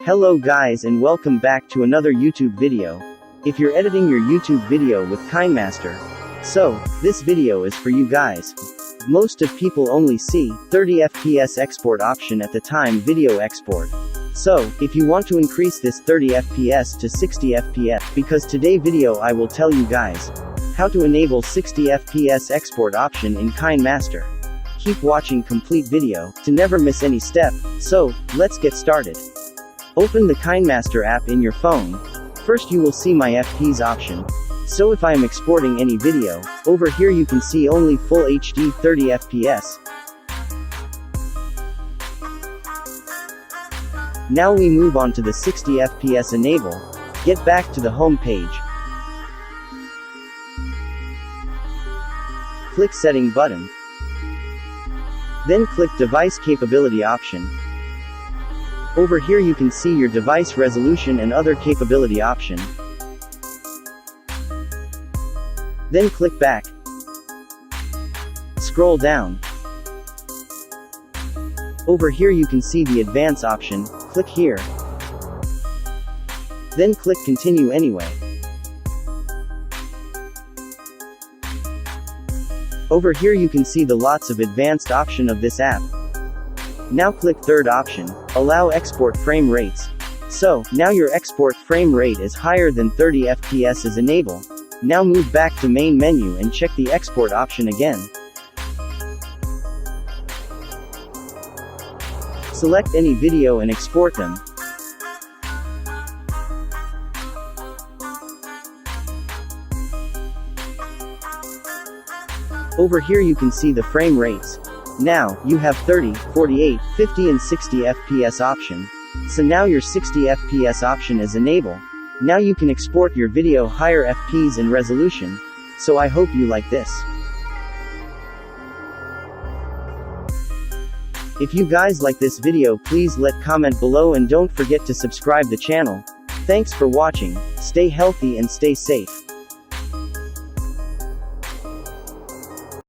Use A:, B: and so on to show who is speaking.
A: Hello guys and welcome back to another YouTube video. If you're editing your YouTube video with Kinemaster, so, this video is for you guys. Most of people only see 30 FPS export option at the time video export. So, if you want to increase this 30 FPS to 60 FPS, because today video I will tell you guys how to enable 60 FPS export option in Kinemaster. Keep watching complete video to never miss any step. So, let's get started. Open the Kinemaster app in your phone. First you will see my FPS option. So if I am exporting any video, over here you can see only full HD 30 FPS. Now we move on to the 60 FPS enable. Get back to the home page. Click setting button. Then click device capability option. Over here you can see your device resolution and other capability option. Then click back. Scroll down. Over here you can see the advanced option, click here. Then click continue anyway. Over here you can see the lots of advanced option of this app. Now click third option, allow export frame rates. So, now your export frame rate is higher than 30 FPS is enable. Now move back to main menu and check the export option again. Select any video and export them. Over here you can see the frame rates. Now, you have 30, 48, 50 and 60 FPS option. So now your 60 FPS option is enabled. Now you can export your video higher FPS and resolution. So I hope you like this. If you guys like this video, please let comment below and don't forget to subscribe the channel. Thanks for watching, stay healthy and stay safe.